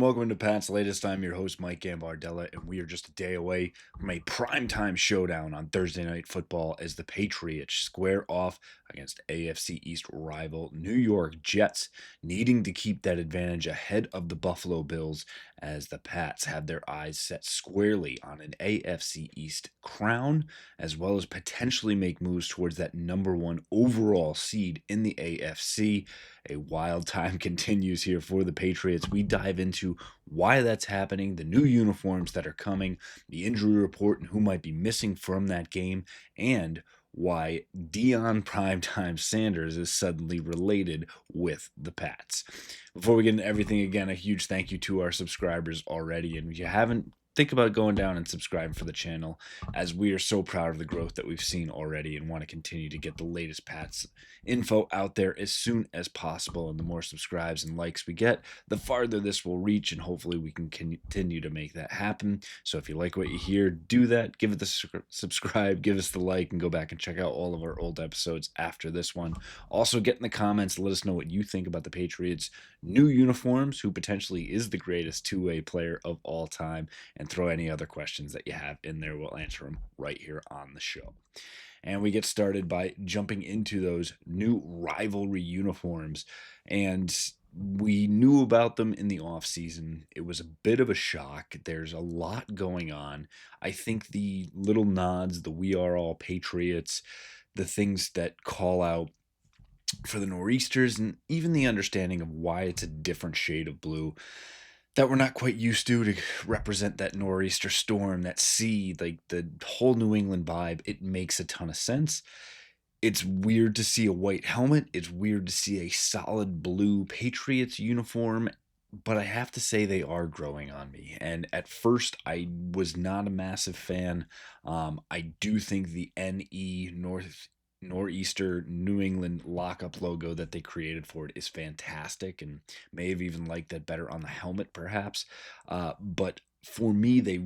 and welcome to Pat's Latest. I'm your host, Mike Gambardella, and we are just a day away from a primetime showdown on Thursday Night Football as the Patriots square off against AFC East rival New York Jets, needing to keep that advantage ahead of the Buffalo Bills as the Pats have their eyes set squarely on an AFC East crown, as well as potentially make moves towards that number one overall seed in the AFC. A wild time continues here for the Patriots. We dive into why that's happening, the new uniforms that are coming, the injury report, and who might be missing from that game, and why Dion Primetime Sanders is suddenly related with the Pats. Before we get into everything, again, a huge thank you to our subscribers already. And if you haven't, think about going down and subscribing for the channel, as we are so proud of the growth that we've seen already and want to continue to get the latest Pats info out there as soon as possible. And the more subscribes and likes we get, the farther this will reach, and hopefully we can continue to make that happen. So if you like what you hear, do that. Give it the subscribe, give us the like, and go back and check out all of our old episodes after this one. Also, get in the comments, let us know what you think about the Patriots' new uniforms, who potentially is the greatest two-way player of all time, and throw any other questions that you have in there. We'll answer them right here on the show. And we get started by jumping into those new rivalry uniforms. And we knew about them in the offseason. It was a bit of a shock. There's a lot going on. I think the little nods, the "We Are All Patriots," the things that call out for the nor'easters, and even the understanding of why it's a different shade of blue that we're not quite used to represent that nor'easter storm, that sea, like the whole New England vibe. It makes a ton of sense. It's weird to see a white helmet. It's weird to see a solid blue Patriots uniform, but I have to say they are growing on me. And at first, I was not a massive fan. I do think the NE Nor'easter New England lockup logo that they created for it is fantastic, and may have even liked that better on the helmet, perhaps. But for me, they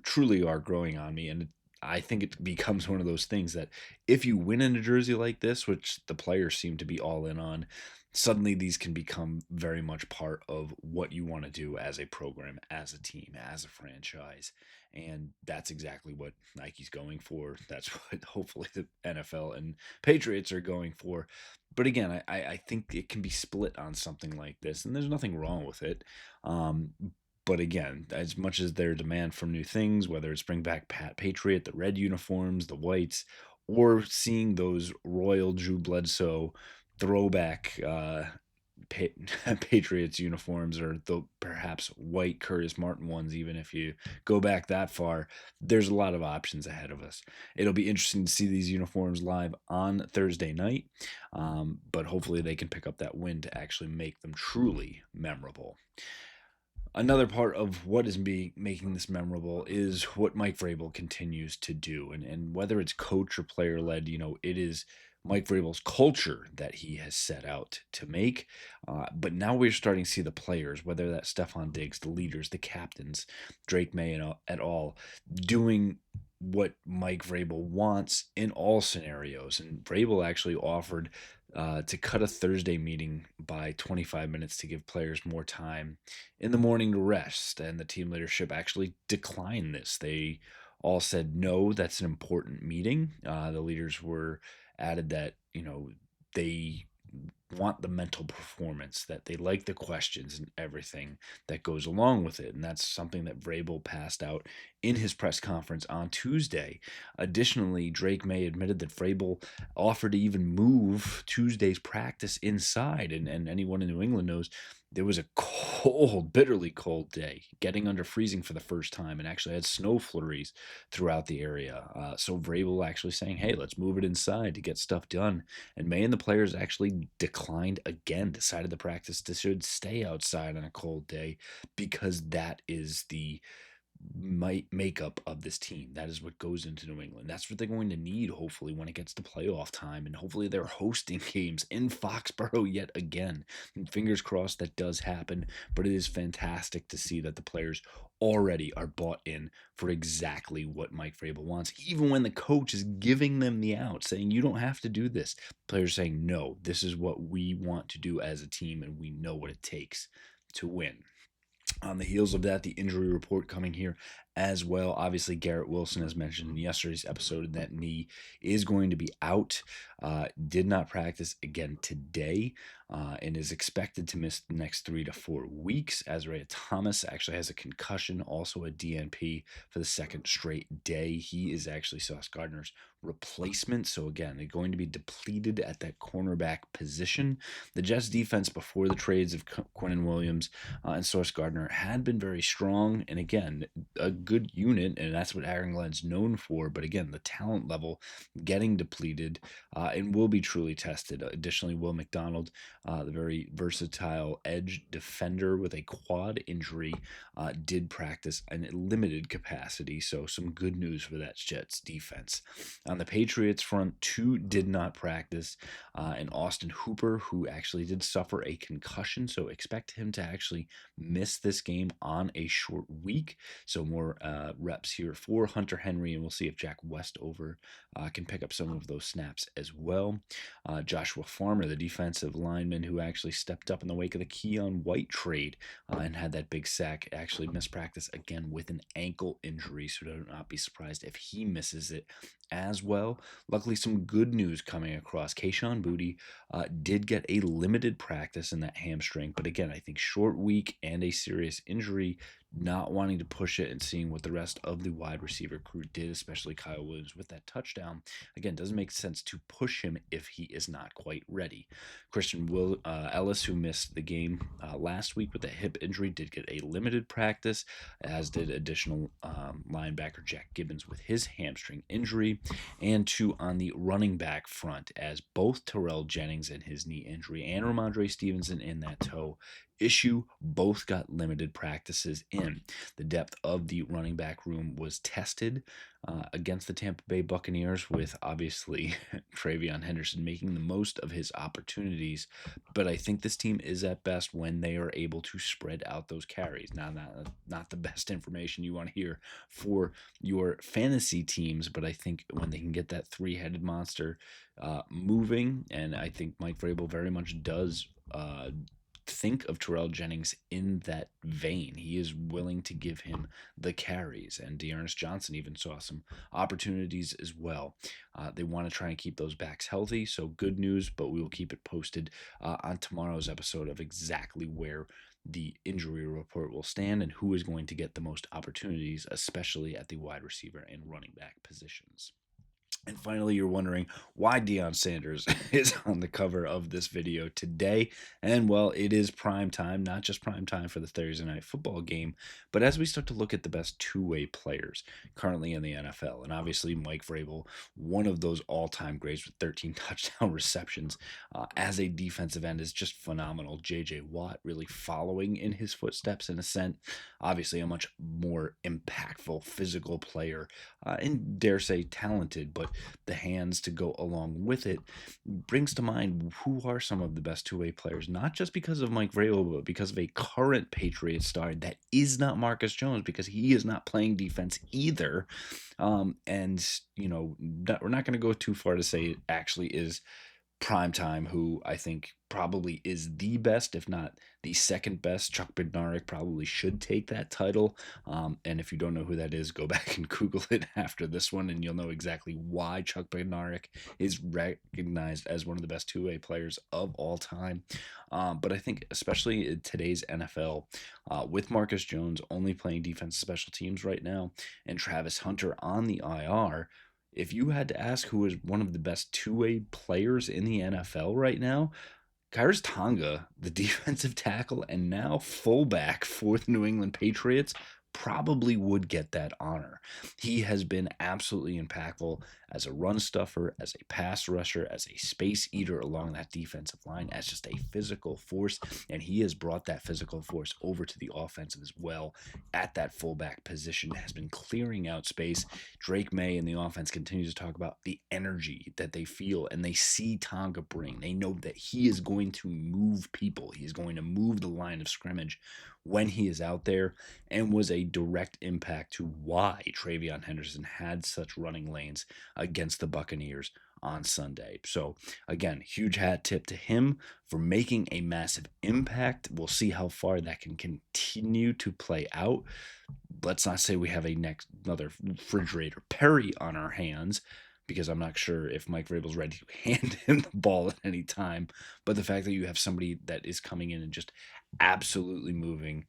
truly are growing on me, and I think it becomes one of those things that if you win in a jersey like this, which the players seem to be all in on, suddenly these can become very much part of what you want to do as a program, as a team, as a franchise. And that's exactly what Nike's going for. That's what hopefully the NFL and Patriots are going for. But again, I think it can be split on something like this, and there's nothing wrong with it. Um, but again, as much as their demand for new things, whether it's bring back Pat Patriot, the red uniforms, the whites, or seeing those Royal Drew Bledsoe throwback Patriots uniforms, or the perhaps white Curtis Martin ones, even if you go back that far, there's a lot of options ahead of us. It'll be interesting to see these uniforms live on Thursday night, but hopefully they can pick up that win to actually make them truly memorable. Another part of what is making this memorable is what Mike Vrabel continues to do. And whether it's coach or player led, it is Mike Vrabel's culture that he has set out to make. But now we're starting to see the players, whether that's Stephon Diggs, the leaders, the captains, Drake May et al., doing what Mike Vrabel wants in all scenarios. And Vrabel actually offered to cut a Thursday meeting by 25 minutes to give players more time in the morning to rest. And the team leadership actually declined this. They all said, no, that's an important meeting. The leaders were added that, they want the mental performance, that they like the questions and everything that goes along with it. And that's something that Vrabel passed out in his press conference on Tuesday. Additionally, Drake May admitted that Vrabel offered to even move Tuesday's practice inside. And anyone in New England knows there was a cold, bitterly cold day, getting under freezing for the first time, and actually had snow flurries throughout the area. So Vrabel actually saying, hey, let's move it inside to get stuff done. And May and the players actually declined again, decided the practice should stay outside on a cold day, because that is the makeup of this team. That is what goes into New England. That's what they're going to need, hopefully, when it gets to playoff time. And hopefully they're hosting games in Foxborough yet again. And fingers crossed that does happen. But it is fantastic to see that the players already are bought in for exactly what Mike Vrabel wants. Even when the coach is giving them the out, saying, you don't have to do this. Players saying, no, this is what we want to do as a team, and we know what it takes to win. On the heels of that, the injury report coming here as well. Obviously, Garrett Wilson, as mentioned in yesterday's episode, that knee is going to be out. Did not practice again today and is expected to miss the next 3 to 4 weeks. Isaiah Thomas actually has a concussion, also a DNP for the second straight day. He is actually Sauce Gardner's replacement. So again, they're going to be depleted at that cornerback position. The Jets defense before the trades of Quinnen Williams and Sauce Gardner had been very strong, and again, a good unit, and that's what Aaron Glenn's known for. But again, the talent level getting depleted and will be truly tested. Additionally, Will McDonald, the very versatile edge defender with a quad injury, did practice in a limited capacity. So some good news for that Jets defense. On the Patriots front, two did not practice, and Austin Hooper, who actually did suffer a concussion, so expect him to actually miss this game on a short week. So more reps here for Hunter Henry, and we'll see if Jack Westover can pick up some of those snaps as well. Joshua Farmer, the defensive lineman who actually stepped up in the wake of the Keon White trade and had that big sack, actually missed practice again with an ankle injury, so do not be surprised if he misses it as well. Luckily, some good news coming across. Kayshon Boutte did get a limited practice in that hamstring, but again, I think short week and a serious injury, not wanting to push it and seeing what the rest of the wide receiver crew did, especially Kyle Williams with that touchdown. Again, doesn't make sense to push him if he is not quite ready. Christian Ellis, who missed the game last week with a hip injury, did get a limited practice, as did additional linebacker Jack Gibbons with his hamstring injury, and two on the running back front, as both Terrell Jennings and his knee injury and Ramondre Stevenson in that toe issue both got limited practices in. The depth of the running back room was tested against the Tampa Bay Buccaneers, with obviously Travion Henderson making the most of his opportunities. But I think this team is at best when they are able to spread out those carries. Now, not the best information you want to hear for your fantasy teams, but I think when they can get that three-headed monster moving, and I think Mike Vrabel very much does think of Terrell Jennings in that vein. He is willing to give him the carries, and Dearness Johnson even saw some opportunities as well. They want to try and keep those backs healthy, so good news, but we will keep it posted on tomorrow's episode of exactly where the injury report will stand and who is going to get the most opportunities, especially at the wide receiver and running back positions. And finally, you're wondering why Deion Sanders is on the cover of this video today. And well, it is prime time, not just prime time for the Thursday night football game, but as we start to look at the best two-way players currently in the NFL. And obviously, Mike Vrabel, one of those all-time greats with 13 touchdown receptions as a defensive end, is just phenomenal. J.J. Watt really following in his footsteps in a sense. Obviously, a much more impactful physical player and dare say talented, but the hands to go along with it brings to mind who are some of the best two-way players, not just because of Mike Vrabel, but because of a current Patriots star that is not Marcus Jones, because he is not playing defense either. And, you know, we're not going to go too far to say it actually is Primetime, who I think probably is the best, if not the second best. Chuck Bednarik probably should take that title. And if you don't know who that is, go back and Google it after this one, and you'll know exactly why Chuck Bednarik is recognized as one of the best two-way players of all time. But I think especially in today's NFL, with Marcus Jones only playing defense special teams right now, and Travis Hunter on the IR, if you had to ask who is one of the best two-way players in the NFL right now, Khyiris Tonga, the defensive tackle and now fullback for the New England Patriots, probably would get that honor. He has been absolutely impactful as a run stuffer, as a pass rusher, as a space eater along that defensive line, as just a physical force, and he has brought that physical force over to the offensive as well at that fullback position, has been clearing out space. Drake May and the offense continue to talk about the energy that they feel and they see Tonga bring. They know that he is going to move people. He is going to move the line of scrimmage when he is out there, and was a direct impact to why Travion Henderson had such running lanes against the Buccaneers on Sunday. So, again, huge hat tip to him for making a massive impact. We'll see how far that can continue to play out. Let's not say we have another refrigerator Perry on our hands, because I'm not sure if Mike Vrabel's ready to hand him the ball at any time. But the fact that you have somebody that is coming in and just absolutely moving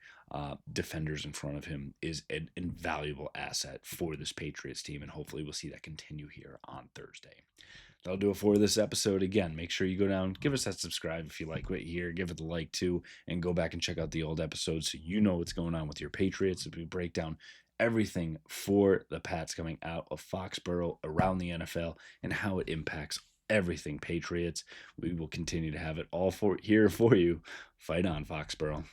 defenders in front of him is an invaluable asset for this Patriots team, and hopefully we'll see that continue here on Thursday. That'll do it for this episode. Again, make sure you go down, give us that subscribe if you like what you hear, give it the like too, and go back and check out the old episodes so you know what's going on with your Patriots as we break down everything for the Pats coming out of Foxborough around the NFL and how it impacts everything Patriots. We will continue to have it all here for you. Fight on, Foxborough.